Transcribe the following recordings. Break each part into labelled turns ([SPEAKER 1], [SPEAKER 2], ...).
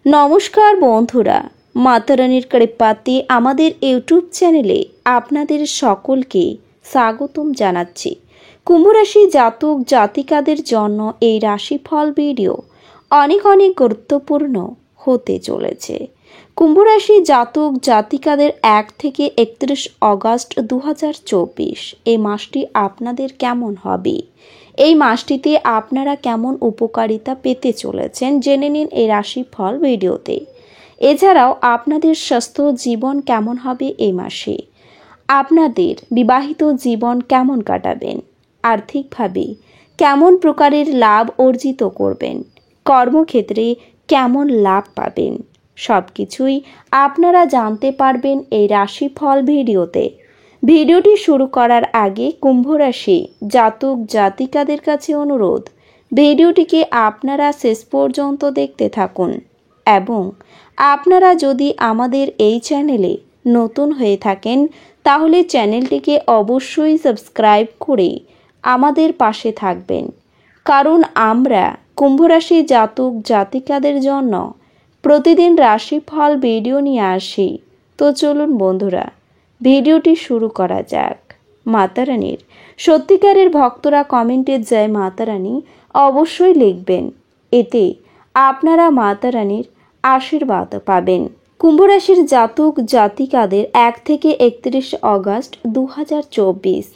[SPEAKER 1] নমস্কার বন্ধুরা, মাতারানির কৃপাতে আমাদের ইউটিউব চ্যানেলে আপনাদের সকলকে স্বাগতম জানাচ্ছি। কুম্ভ রাশি জাতক জাতিকাদের জন্য এই রাশিফল ভিডিও অনেক গুরুত্বপূর্ণ হতে চলেছে। কুম্ভ রাশি জাতক জাতিকাদের 1 থেকে 31 অগস্ট 2024 এই মাসটি আপনাদের কেমন হবে, এই মাসটিতে আপনারা কেমন উপকারিতা পেতে চলেছেন জেনে নিন এই রাশিফল ভিডিওতে। এছাড়াও আপনাদের স্বাস্থ্য জীবন কেমন হবে এই মাসে, আপনাদের বিবাহিত জীবন কেমন কাটাবেন, আর্থিকভাবে কেমন প্রকারের লাভ অর্জিত করবেন, কর্মক্ষেত্রে কেমন লাভ পাবেন, সবকিছুই আপনারা জানতে পারবেন এই রাশিফল ভিডিওতে। ভিডিওটি শুরু করার আগে কুম্ভ রাশি জাতক জাতিকাদের কাছে অনুরোধ, ভিডিওটিকে আপনারা শেষ পর্যন্ত দেখতে থাকুন এবং আপনারা যদি আমাদের এই চ্যানেলে নতুন হয়ে থাকেন তাহলে চ্যানেলটিকে অবশ্যই সাবস্ক্রাইব করে আমাদের পাশে থাকবেন, কারণ আমরা কুম্ভ রাশি জাতক জাতিকাদের জন্য প্রতিদিন রাশিফল ভিডিও নিয়ে আসি। তো চলুন বন্ধুরা, ভিডিওটি শুরু করা যাক। মাতারানির সত্যিকারের ভক্তরা কমেন্টে জয় মাতারানী অবশ্যই লিখবেন, এতে আপনারা মাতারানির আশীর্বাদ পাবেন। কুম্ভ রাশির জাতক জাতিকাদের 1 থেকে 31 অগস্ট 2024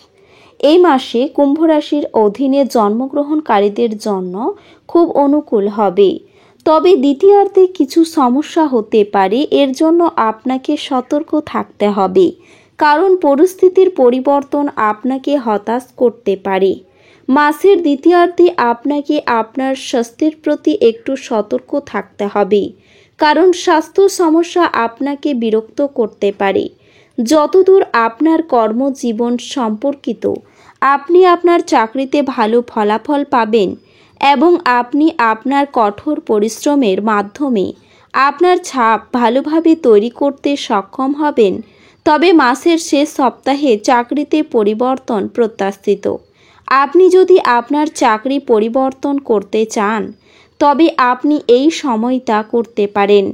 [SPEAKER 1] এই মাসে কুম্ভ রাশির অধীনে জন্মগ্রহণকারীদের জন্য খুব অনুকূল হবে, তবে দ্বিতীয়ার্ধে কিছু সমস্যা হতে পারে। এর জন্য আপনাকে সতর্ক থাকতে হবে, কারণ পরিস্থিতির পরিবর্তন আপনাকে হতাশ করতে পারে। মাসের দ্বিতীয়ার্ধে আপনাকে আপনার স্বাস্থ্যের প্রতি একটু সতর্ক থাকতে হবে, কারণ স্বাস্থ্য সমস্যা আপনাকে বিরক্ত করতে পারে। যতদূর আপনার কর্মজীবন সম্পর্কিত, আপনি আপনার চাকরিতে ভালো ফলাফল পাবেন এবং আপনি আপনার কঠোর পরিশ্রমের মাধ্যমে আপনার ছাপ ভালোভাবে তৈরি করতে সক্ষম হবেন। তবে মাসের শেষ সপ্তাহে চাকরিতে পরিবর্তন প্রত্যাশিত। আপনি যদি আপনার চাকরি পরিবর্তন করতে চান তবে আপনি এই সময়টা করতে পারেন।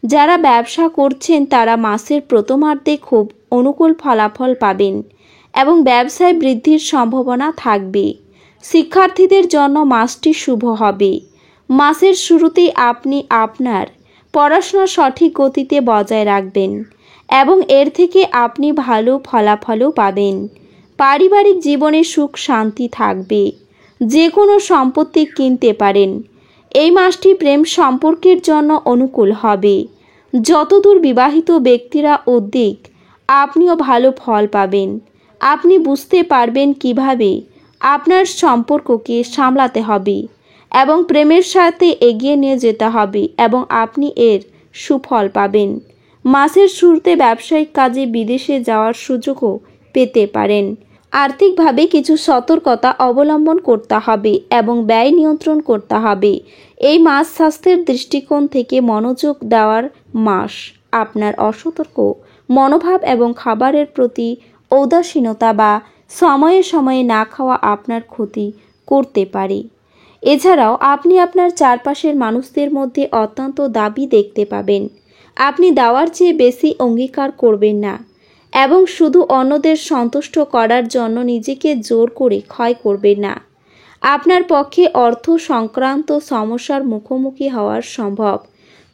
[SPEAKER 1] যারা ব্যবসা করছেন তারা মাসের প্রথমার্ধে খুব অনুকূল ফলাফল পাবেন এবং ব্যবসায় বৃদ্ধির সম্ভাবনা থাকবে। শিক্ষার্থীদের জন্য মাসটি শুভ হবে। মাসের শুরুতেই আপনি আপনার পড়াশোনা সঠিক গতিতে বজায় রাখবেন এবং এর থেকে আপনি ভালো ফলাফলও পাবেন। পারিবারিক জীবনে সুখ শান্তি থাকবে। যে কোনো সম্পত্তি কিনতে পারেন। এই মাসটি প্রেম সম্পর্কের জন্য অনুকূল হবে। যতদূর বিবাহিত ব্যক্তিরা উদ্যোগ, আপনিও ভালো ফল পাবেন। আপনি বুঝতে পারবেন কিভাবে আপনার সম্পর্ককে সামলাতে হবে এবং প্রেমের সাথে এগিয়ে নিয়ে যেতে হবে এবং আপনি এর সুফল পাবেন। মাসের শুরুতে ব্যবসায়িক কাজে বিদেশে যাওয়ার সুযোগও পেতে পারেন। আর্থিকভাবে কিছু সতর্কতা অবলম্বন করতে হবে এবং ব্যয় নিয়ন্ত্রণ করতে হবে। এই মাস স্বাস্থ্যের দৃষ্টিকোণ থেকে মনোযোগ দেওয়ার মাস। আপনার অসতর্ক মনোভাব এবং খাবারের প্রতি ঔদাসীনতা বা সময়ে সময়ে না খাওয়া আপনার ক্ষতি করতে পারে। এছাড়াও আপনি আপনার চারপাশের মানুষদের মধ্যে অত্যন্ত দাবি দেখতে পাবেন। আপনি দেওয়ার চেয়ে বেশি অঙ্গীকার করবেন না এবং শুধু অন্যদের সন্তুষ্ট করার জন্য নিজেকে জোর করে ক্ষয় করবেন না। আপনার পক্ষে অর্থ সংক্রান্ত সমস্যার মুখোমুখি হওয়ার সম্ভব,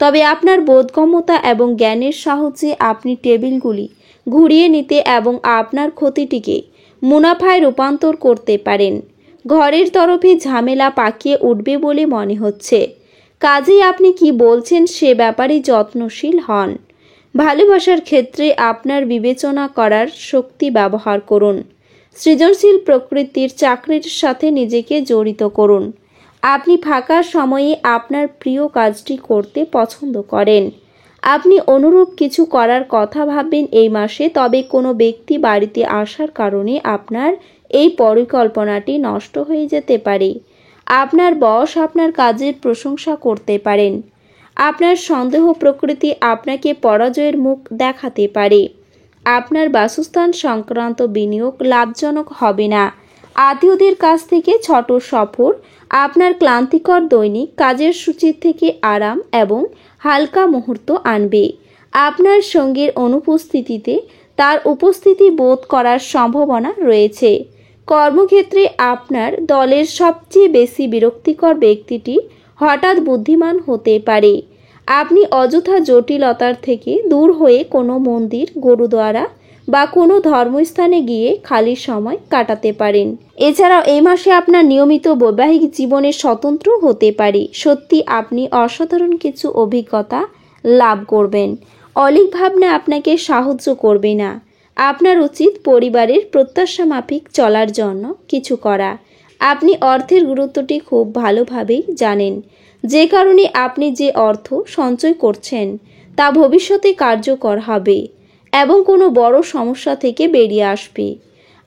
[SPEAKER 1] তবে আপনার বোধগম্যতা এবং জ্ঞানের সাহায্যে আপনি টেবিলগুলি ঘুরিয়ে নিতে এবং আপনার ক্ষতিটিকে মুনাফায় রূপান্তর করতে পারেন। ঘরের তরফে ঝামেলা পাকিয়ে উঠবে বলে মনে হচ্ছে, কাজেই আপনি কি বলছেন সে ব্যাপারে যত্নশীল হন। ভালোবাসার ক্ষেত্রে আপনার বিবেচনা করার শক্তি ব্যবহার করুন। সৃজনশীল প্রকৃতির চাকরির সাথে নিজেকে জড়িত করুন। আপনি ফাঁকা সময়ে আপনার প্রিয় কাজটি করতে পছন্দ করেন। আপনি অনুরূপ কিছু করার কথা ভাববেন এই মাসে, তবে কোনো ব্যক্তি বাড়িতে আসার কারণে আপনার এই পরিকল্পনাটি নষ্ট হয়ে যেতে পারে। আপনার বস আপনার কাজের প্রশংসা করতে পারেন। আপনার সন্দেহ প্রকৃতি আপনাকে পরাজয়ের মুখ দেখাতে পারে। আপনার বাসস্থান সংক্রান্ত বিনিয়োগ লাভজনক হবে না। আত্মীয়দের কাছ থেকে ছোট সফর আপনার ক্লান্তিকর দৈনিক কাজের সূচি থেকে আরাম এবং হালকা মুহূর্ত আনবে। আপনার সঙ্গীর অনুপস্থিতিতে তার উপস্থিতি বোধ করার সম্ভাবনা রয়েছে। কর্মক্ষেত্রে আপনার দলের সবচেয়ে বেশি বিরক্তিকর ব্যক্তিটি হঠাৎ বুদ্ধিমান হতে পারে। আপনি অযথা জটিলতার থেকে দূর হয়ে কোনো মন্দির, গুরুদ্বারা বা কোনো ধর্মস্থানে গিয়ে খালি সময় কাটাতে পারেন। এছাড়াও এই মাসে আপনার নিয়মিত বৈবাহিক জীবনে স্বতন্ত্র হতে পারে। সত্যি আপনি অসাধারণ কিছু অভিজ্ঞতা লাভ করবেন। অলিক ভাবনা আপনাকে সাহায্য করবে না। আপনার উচিত পরিবারের প্রত্যাশা মাফিক চলার জন্য কিছু করা। আপনি অর্থের গুরুত্বটি খুব ভালোভাবেই জানেন, যে কারণে আপনি যে অর্থ সঞ্চয় করছেন তা ভবিষ্যতে কার্যকর হবে এবং কোনো বড় সমস্যা থেকে বেরিয়ে আসবে।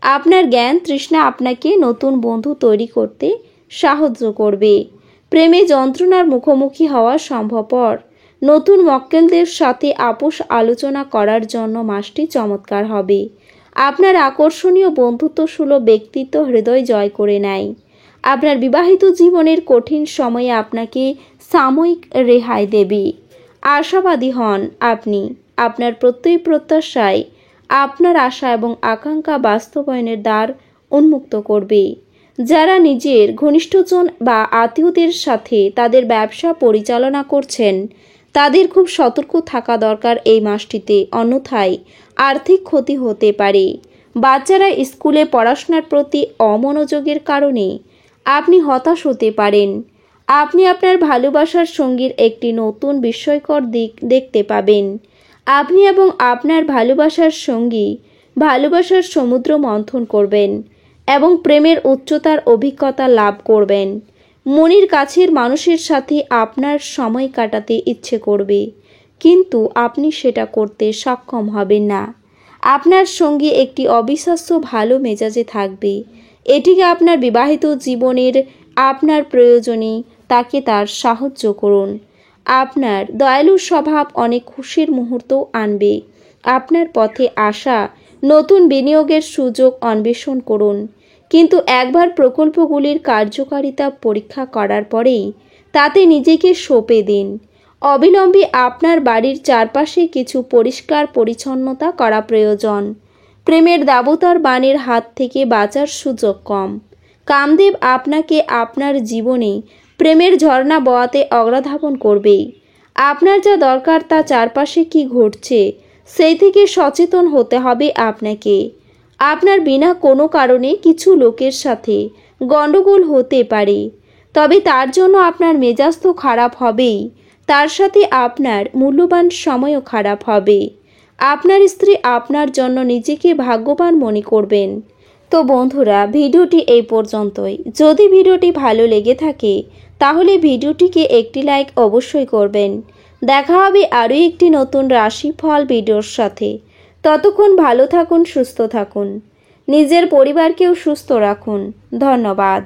[SPEAKER 1] আপনার জ্ঞান তৃষ্ণা আপনাকে নতুন বন্ধু তৈরি করতে সাহায্য করবে। প্রেমে যন্ত্রণার মুখোমুখি হওয়া সম্ভবপর। নতুন মক্কেলদের সাথে আপোষ আলোচনা করার জন্য মাসটি চমৎকার হবে। আপনার আকর্ষণীয় বন্ধুত্বসুলভ ব্যক্তিত্ব হৃদয় জয় করে নেয়। আপনার বিবাহিত জীবনের কঠিন সময়ে আপনাকে সাময়িক রেহাই দেবে। আশাবাদী হন আপনি। আপনার প্রত্যেক প্রত্যাশায় আপনার আশা এবং আকাঙ্ক্ষা বাস্তবায়নের দ্বার উন্মুক্ত করবে। যারা নিজের ঘনিষ্ঠজন বা আত্মীয়দের সাথে তাদের ব্যবসা পরিচালনা করছেন তাদের খুব সতর্ক থাকা দরকার এই মাসটিতে, অন্যথায় আর্থিক ক্ষতি হতে পারে। বাচ্চারা স্কুলে পড়াশোনার প্রতি অমনোযোগের কারণে আপনি হতাশ হতে পারেন। আপনি আপনার ভালোবাসার সঙ্গীর একটি নতুন বিস্ময়কর দিক দেখতে পাবেন। আপনি এবং আপনার ভালোবাসার সঙ্গী ভালোবাসার সমুদ্র মন্থন করবেন এবং প্রেমের উচ্চতার অভিজ্ঞতা লাভ করবেন। মনের কাছের মানুষের সাথে আপনার সময় কাটাতে ইচ্ছে করবে, কিন্তু আপনি সেটা করতে সক্ষম হবেন না। আপনার সঙ্গী একটি অবিশ্বাস্য ভালো মেজাজে থাকবে। এটিকে আপনার বিবাহিত জীবনের আপনার প্রয়োজনে তাকে তার সাহায্য করুন। আপনার দয়ালু স্বভাব অনেক খুশির মুহূর্ত আনবে। আপনার পথে আসা নতুন বিনিয়োগের সুযোগ অন্বেষণ করুন, কিন্তু একবার প্রকল্পগুলির কার্যকারিতা পরীক্ষা করার পরেই তাতে নিজেকে সঁপে দিন। অবিলম্বে আপনার বাড়ির চারপাশে কিছু পরিষ্কার পরিচ্ছন্নতা করা প্রয়োজন। প্রেমের দাবতার বাণীর হাত থেকে বাঁচার সুযোগ কম। কামদেব আপনাকে আপনার জীবনে প্রেমের ঝর্ণা বওয়াতে অগ্রধাবন করবে। আপনার যা দরকার তা চারপাশে কি ঘটছে সেই থেকে সচেতন হতে হবে আপনাকে। আপনার বিনা কোনো কারণে কিছু লোকের সাথে গণ্ডগোল হতে পারে, তবে তার জন্য আপনার মেজাজ তো খারাপ হবেই, তার সাথে আপনার মূল্যবান সময়ও খারাপ হবে। আপনার স্ত্রী আপনার জন্য নিজেকে ভাগ্যবান মনে করবেন। তো বন্ধুরা, ভিডিওটি এই পর্যন্তই। যদি ভিডিওটি ভালো লেগে থাকে তাহলে ভিডিওটিকে একটি লাইক অবশ্যই করবেন। দেখা হবে আরও একটি নতুন রাশিফল ভিডিওর সাথে। ততক্ষণ ভালো থাকুন, সুস্থ থাকুন, নিজের পরিবারকেও সুস্থ রাখুন। ধন্যবাদ।